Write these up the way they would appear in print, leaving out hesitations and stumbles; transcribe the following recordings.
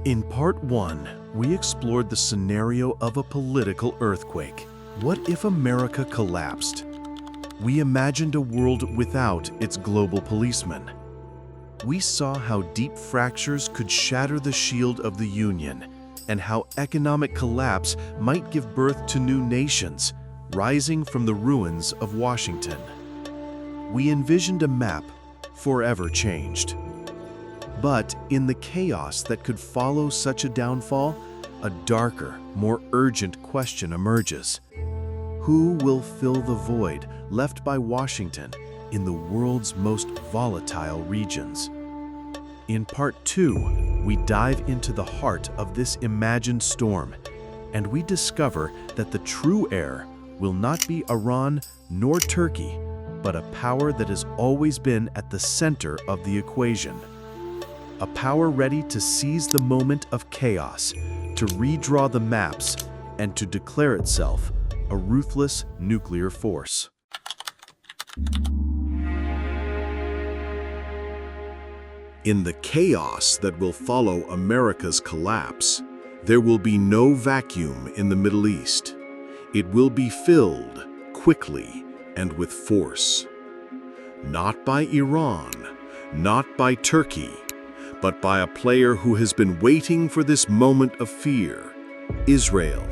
In Part 1, we explored the scenario of a political earthquake. What if America collapsed? We imagined a world without its global policeman. We saw how deep fractures could shatter the shield of the Union, and how economic collapse might give birth to new nations, rising from the ruins of Washington. We envisioned a map forever changed. But in the chaos that could follow such a downfall, a darker, more urgent question emerges. Who will fill the void left by Washington in the world's most volatile regions? In Part 2, we dive into the heart of this imagined storm, and we discover that the true heir will not be Iran nor Turkey, but a power that has always been at the center of the equation. A power ready to seize the moment of chaos, to redraw the maps, and to declare itself a ruthless nuclear force. In the chaos that will follow America's collapse, there will be no vacuum in the Middle East. It will be filled quickly and with force. Not by Iran, not by Turkey, but by a player who has been waiting for this moment of fear, Israel.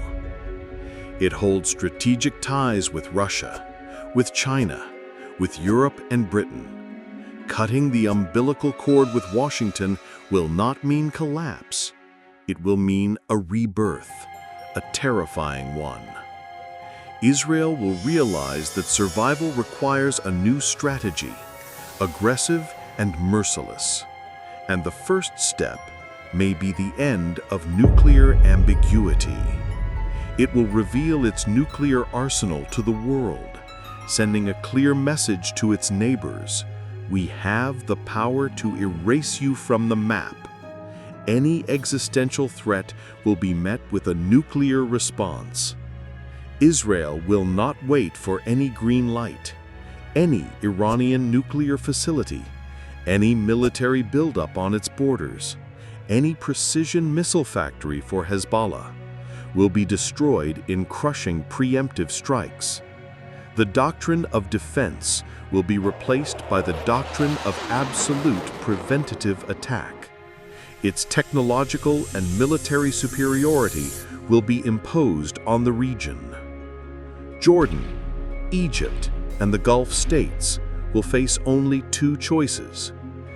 It holds strategic ties with Russia, with China, with Europe and Britain. Cutting the umbilical cord with Washington will not mean collapse. It will mean a rebirth, a terrifying one. Israel will realize that survival requires a new strategy, aggressive and merciless. And the first step may be the end of nuclear ambiguity. It will reveal its nuclear arsenal to the world, sending a clear message to its neighbors. We have the power to erase you from the map. Any existential threat will be met with a nuclear response. Israel will not wait for any green light, any Iranian nuclear facility, any military buildup on its borders, any precision missile factory for Hezbollah will be destroyed in crushing preemptive strikes. The doctrine of defense will be replaced by the doctrine of absolute preventative attack. Its technological and military superiority will be imposed on the region. Jordan, Egypt, and the Gulf states will face only two choices: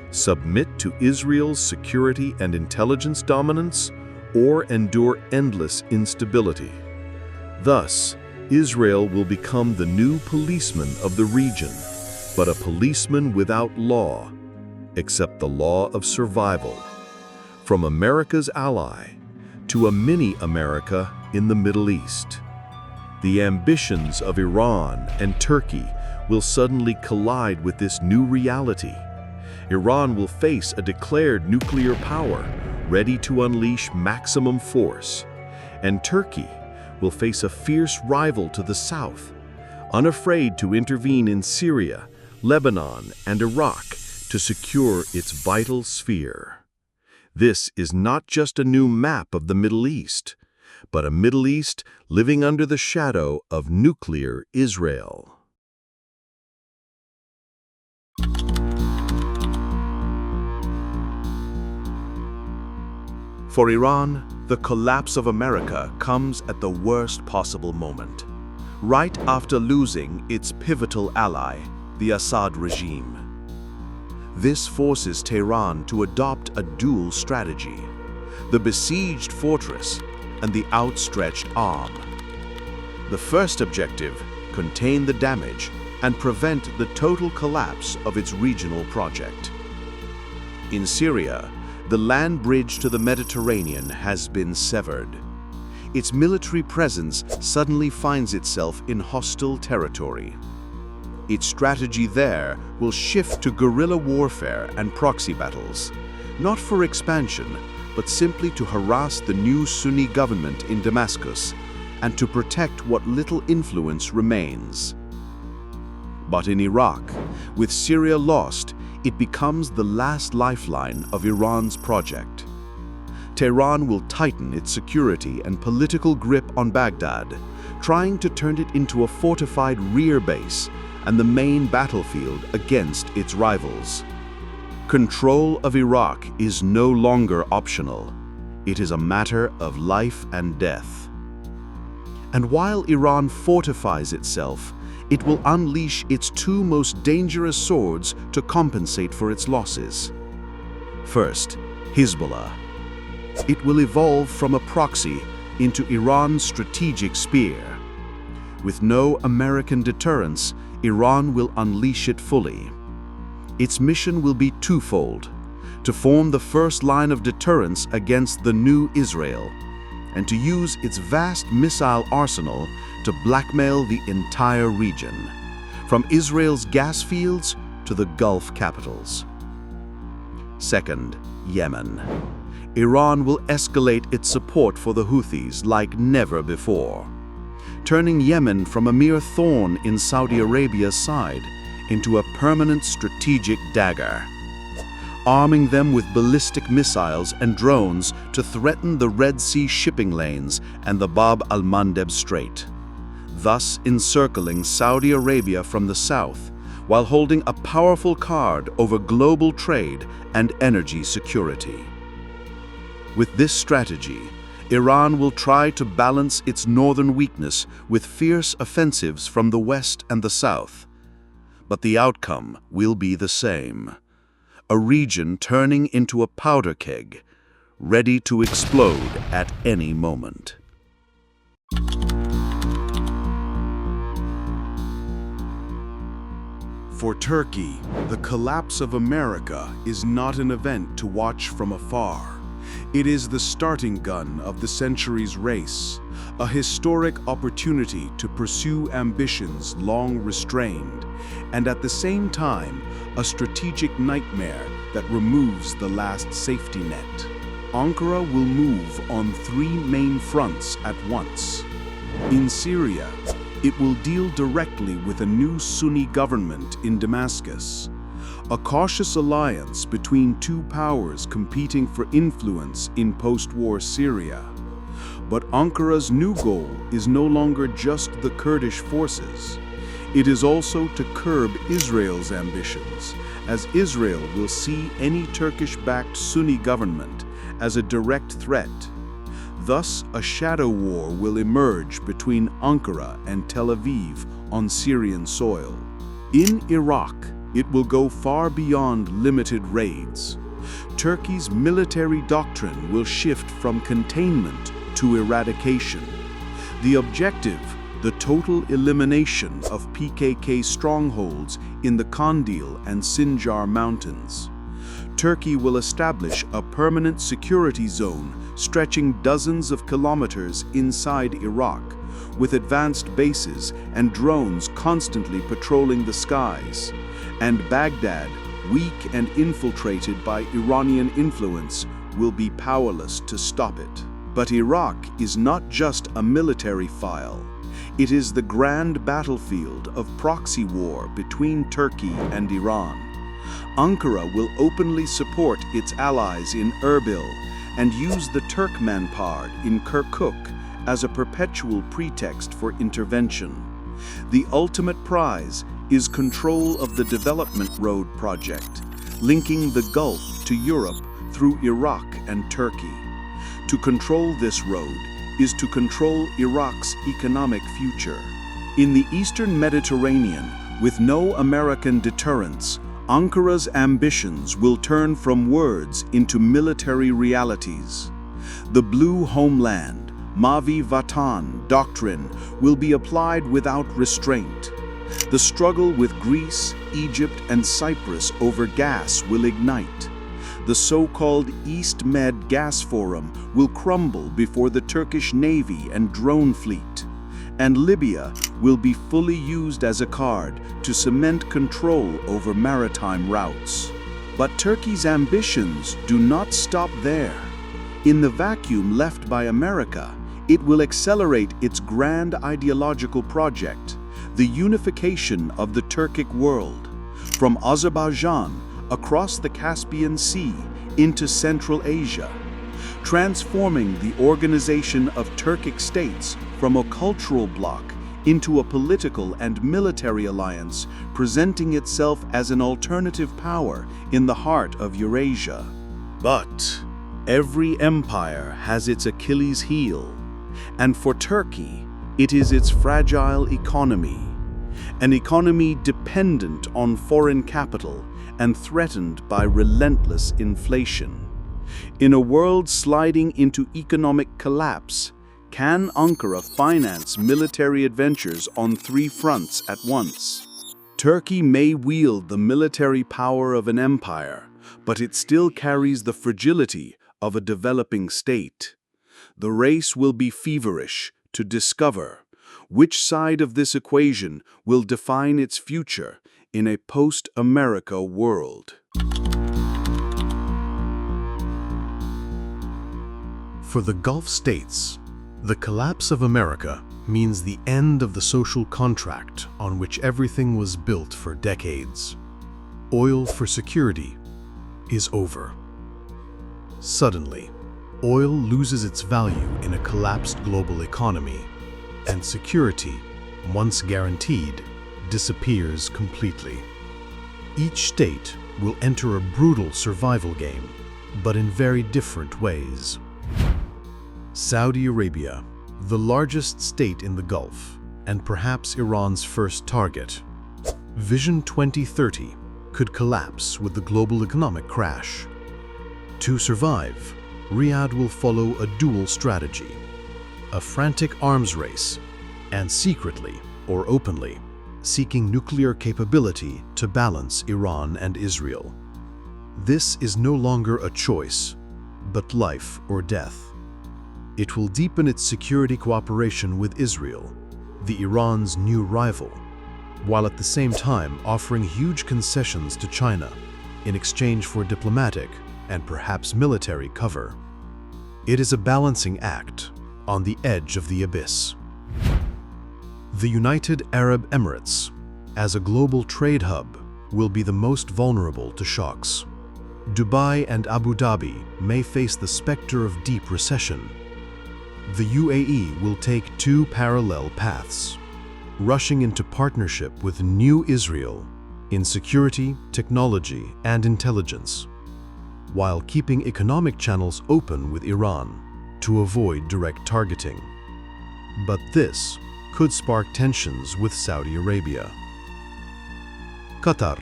submit to Israel's security and intelligence dominance, or endure endless instability. Thus, Israel will become the new policeman of the region, but a policeman without law, except the law of survival. From America's ally to a mini-America in the Middle East. The ambitions of Iran and Turkey will suddenly collide with this new reality. Iran will face a declared nuclear power, ready to unleash maximum force. And Turkey will face a fierce rival to the south, unafraid to intervene in Syria, Lebanon, and Iraq to secure its vital sphere. This is not just a new map of the Middle East, but a Middle East living under the shadow of nuclear Israel. For Iran, the collapse of America comes at the worst possible moment, right after losing its pivotal ally, the Assad regime. This forces Tehran to adopt a dual strategy: the besieged fortress and the outstretched arm. The first objective: contain the damage and prevent the total collapse of its regional project. In Syria, the land bridge to the Mediterranean has been severed. Its military presence suddenly finds itself in hostile territory. Its strategy there will shift to guerrilla warfare and proxy battles, not for expansion, but simply to harass the new Sunni government in Damascus and to protect what little influence remains. But in Iraq, with Syria lost, it becomes the last lifeline of Iran's project. Tehran will tighten its security and political grip on Baghdad, trying to turn it into a fortified rear base and the main battlefield against its rivals. Control of Iraq is no longer optional. It is a matter of life and death. And while Iran fortifies itself, it will unleash its two most dangerous swords to compensate for its losses. First, Hezbollah. It will evolve from a proxy into Iran's strategic spear. With no American deterrence, Iran will unleash it fully. Its mission will be twofold: to form the first line of deterrence against the new Israel, and to use its vast missile arsenal to blackmail the entire region, from Israel's gas fields to the Gulf capitals. Second, Yemen. Iran will escalate its support for the Houthis like never before, turning Yemen from a mere thorn in Saudi Arabia's side into a permanent strategic dagger, arming them with ballistic missiles and drones to threaten the Red Sea shipping lanes and the Bab al-Mandeb Strait, thus encircling Saudi Arabia from the south while holding a powerful card over global trade and energy security. With this strategy, Iran will try to balance its northern weakness with fierce offensives from the west and the south. But the outcome will be the same: a region turning into a powder keg, ready to explode at any moment. For Turkey, the collapse of America is not an event to watch from afar. It is the starting gun of the century's race, a historic opportunity to pursue ambitions long restrained, and at the same time, a strategic nightmare that removes the last safety net. Ankara will move on three main fronts at once. In Syria, it will deal directly with a new Sunni government in Damascus, a cautious alliance between two powers competing for influence in post-war Syria. But Ankara's new goal is no longer just the Kurdish forces. It is also to curb Israel's ambitions, as Israel will see any Turkish-backed Sunni government as a direct threat. Thus, a shadow war will emerge between Ankara and Tel Aviv on Syrian soil. In Iraq, it will go far beyond limited raids. Turkey's military doctrine will shift from containment to eradication. The objective, the total elimination of PKK strongholds in the Kandil and Sinjar mountains. Turkey will establish a permanent security zone stretching dozens of kilometers inside Iraq, with advanced bases and drones constantly patrolling the skies. And Baghdad, weak and infiltrated by Iranian influence, will be powerless to stop it. But Iraq is not just a military file. It is the grand battlefield of proxy war between Turkey and Iran. Ankara will openly support its allies in Erbil and use the Turkmenpard in Kirkuk as a perpetual pretext for intervention. The ultimate prize is control of the Development Road project, linking the Gulf to Europe through Iraq and Turkey. To control this road is to control Iraq's economic future. In the Eastern Mediterranean, with no American deterrence, Ankara's ambitions will turn from words into military realities. The Blue Homeland, Mavi Vatan doctrine will be applied without restraint. The struggle with Greece, Egypt, and Cyprus over gas will ignite. The so-called East Med Gas Forum will crumble before the Turkish Navy and drone fleet. And Libya will be fully used as a card to cement control over maritime routes. But Turkey's ambitions do not stop there. In the vacuum left by America, it will accelerate its grand ideological project, the unification of the Turkic world, from Azerbaijan across the Caspian Sea into Central Asia. transforming the organization of Turkic states from a cultural bloc into a political and military alliance, presenting itself as an alternative power in the heart of Eurasia. But every empire has its Achilles heel, and for Turkey, it is its fragile economy, an economy dependent on foreign capital and threatened by relentless inflation. In a world sliding into economic collapse, can Ankara finance military adventures on 3 fronts at once? Turkey may wield the military power of an empire, but it still carries the fragility of a developing state. The race will be feverish to discover which side of this equation will define its future in a post-America world. For the Gulf states, the collapse of America means the end of the social contract on which everything was built for decades. Oil for security is over. Suddenly, oil loses its value in a collapsed global economy, and security, once guaranteed, disappears completely. Each state will enter a brutal survival game, but in very different ways. Saudi Arabia, the largest state in the Gulf, and perhaps Iran's first target. Vision 2030 could collapse with the global economic crash. To survive, Riyadh will follow a dual strategy: a frantic arms race, and secretly or openly seeking nuclear capability to balance Iran and Israel. This is no longer a choice, but life or death. It will deepen its security cooperation with Israel, the Iran's new rival, while at the same time offering huge concessions to China in exchange for diplomatic and perhaps military cover. It is a balancing act on the edge of the abyss. The United Arab Emirates, as a global trade hub, will be the most vulnerable to shocks. Dubai and Abu Dhabi may face the specter of deep recession. The UAE will take 2 parallel paths, rushing into partnership with New Israel in security, technology, and intelligence, while keeping economic channels open with Iran to avoid direct targeting. But this could spark tensions with Saudi Arabia. Qatar,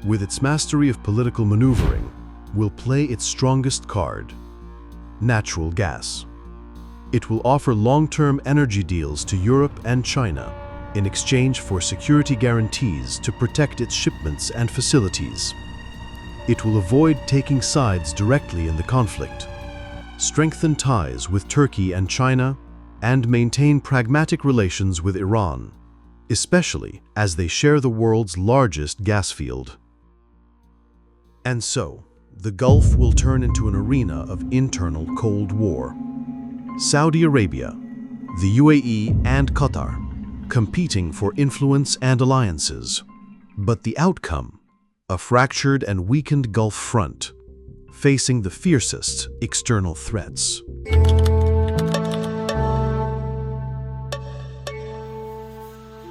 with its mastery of political maneuvering, will play its strongest card: natural gas. It will offer long-term energy deals to Europe and China in exchange for security guarantees to protect its shipments and facilities. It will avoid taking sides directly in the conflict, strengthen ties with Turkey and China, and maintain pragmatic relations with Iran, especially as they share the world's largest gas field. And so, the Gulf will turn into an arena of internal Cold War. Saudi Arabia, the UAE, and Qatar competing for influence and alliances. But the outcome, a fractured and weakened Gulf front, facing the fiercest external threats.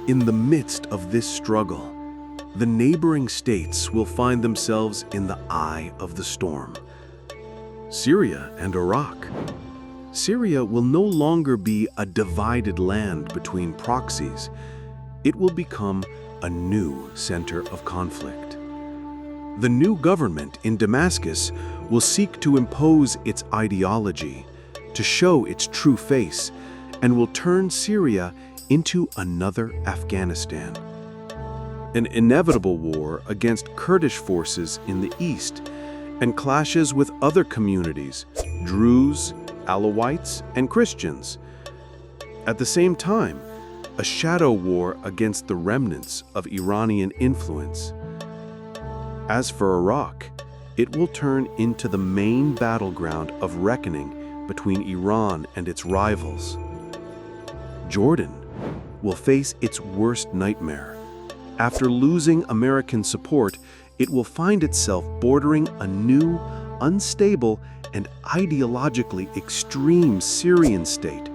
In the midst of this struggle, the neighboring states will find themselves in the eye of the storm. Syria and Iraq. Syria will no longer be a divided land between proxies. It will become a new center of conflict. The new government in Damascus will seek to impose its ideology, to show its true face, and will turn Syria into another Afghanistan. An inevitable war against Kurdish forces in the east, and clashes with other communities, Druze, Alawites, and Christians. At the same time, a shadow war against the remnants of Iranian influence. As for Iraq, it will turn into the main battleground of reckoning between Iran and its rivals. Jordan will face its worst nightmare. After losing American support, it will find itself bordering a new, unstable, and ideologically extreme Syrian state,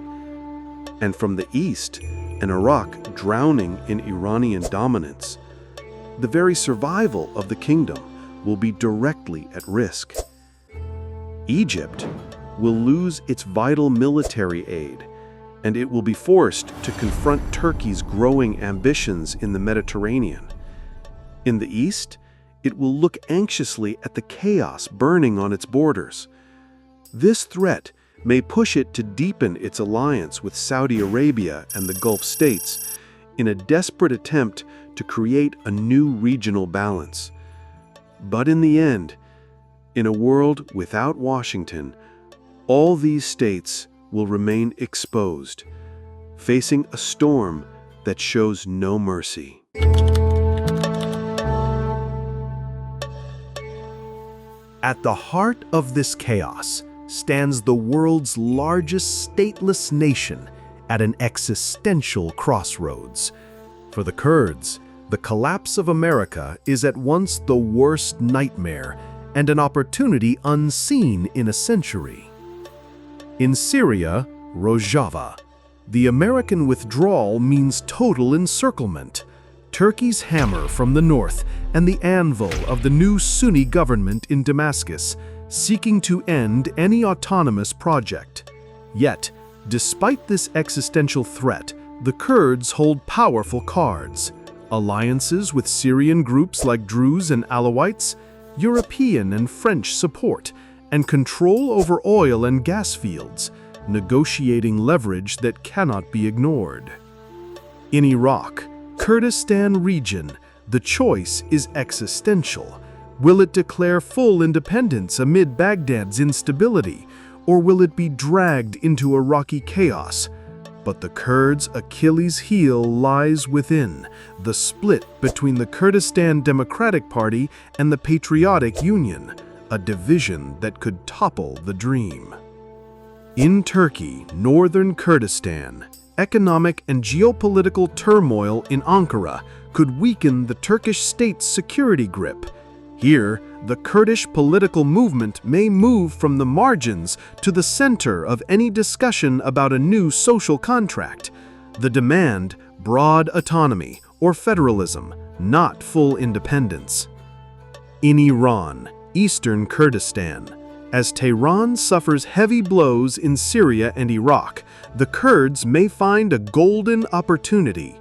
and from the east, an Iraq drowning in Iranian dominance, the very survival of the kingdom will be directly at risk. Egypt will lose its vital military aid, and it will be forced to confront Turkey's growing ambitions in the Mediterranean. In the east, it will look anxiously at the chaos burning on its borders. This threat may push it to deepen its alliance with Saudi Arabia and the Gulf states in a desperate attempt to create a new regional balance. But in the end, in a world without Washington, all these states will remain exposed, facing a storm that shows no mercy. At the heart of this chaos stands the world's largest stateless nation at an existential crossroads. For the Kurds, the collapse of America is at once the worst nightmare and an opportunity unseen in a century. In Syria, Rojava, the American withdrawal means total encirclement, Turkey's hammer from the north, and the anvil of the new Sunni government in Damascus, seeking to end any autonomous project. Yet, despite this existential threat, the Kurds hold powerful cards: alliances with Syrian groups like Druze and Alawites, European and French support, and control over oil and gas fields, negotiating leverage that cannot be ignored. In Iraq, Kurdistan region, the choice is existential. Will it declare full independence amid Baghdad's instability, or will it be dragged into Iraqi chaos? But the Kurds' Achilles' heel lies within, the split between the Kurdistan Democratic Party and the Patriotic Union, a division that could topple the dream. In Turkey, northern Kurdistan, economic and geopolitical turmoil in Ankara could weaken the Turkish state's security grip. Here, the Kurdish political movement may move from the margins to the center of any discussion about a new social contract. The demand, broad autonomy or federalism, not full independence. In Iran, eastern Kurdistan, as Tehran suffers heavy blows in Syria and Iraq, the Kurds may find a golden opportunity.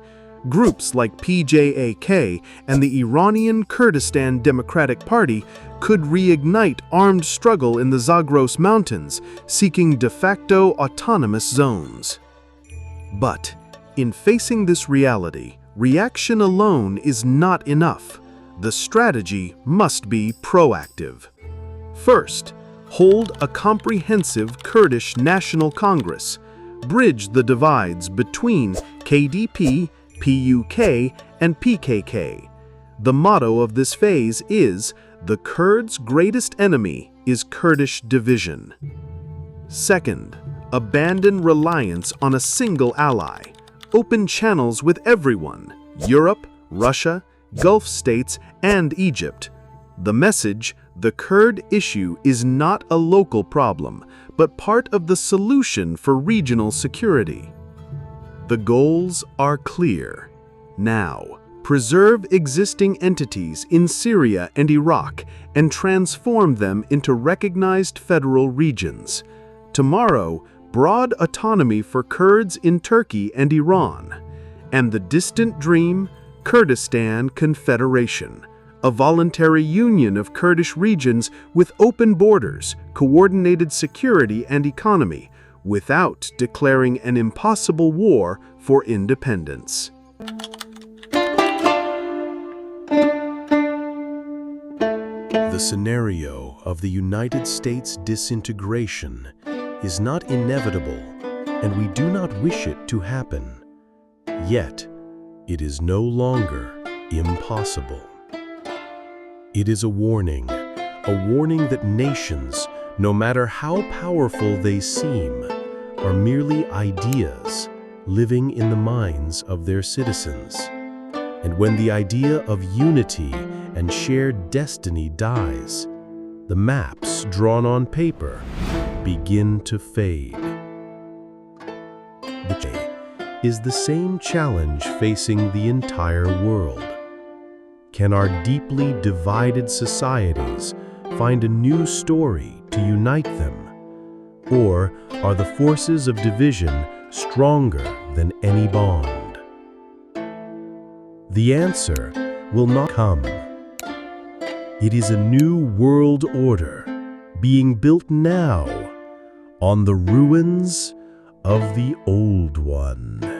Groups like PJAK and the Iranian Kurdistan Democratic Party could reignite armed struggle in the Zagros Mountains, seeking de facto autonomous zones. But in facing this reality, reaction alone is not enough. The strategy must be proactive. First, hold a comprehensive Kurdish National Congress. Bridge the divides between KDP, PUK, and PKK. The motto of this phase is, "The Kurds' greatest enemy is Kurdish division." Second, abandon reliance on a single ally. Open channels with everyone: Europe, Russia, Gulf states, and Egypt. The message: the Kurd issue is not a local problem, but part of the solution for regional security. The goals are clear. Now, preserve existing entities in Syria and Iraq and transform them into recognized federal regions. Tomorrow, broad autonomy for Kurds in Turkey and Iran. And the distant dream, Kurdistan Confederation, a voluntary union of Kurdish regions with open borders, coordinated security and economy, without declaring an impossible war for independence. The scenario of the United States disintegration is not inevitable, and we do not wish it to happen. Yet, it is no longer impossible. It is a warning that nations, no matter how powerful they seem, are merely ideas living in the minds of their citizens. And when the idea of unity and shared destiny dies, The maps drawn on paper begin to fade. Is the same challenge facing the entire world. Can our deeply divided societies find a new story to unite them? Or are the forces of division stronger than any bond? The answer will not come. It is a new world order being built now on the ruins of the old one.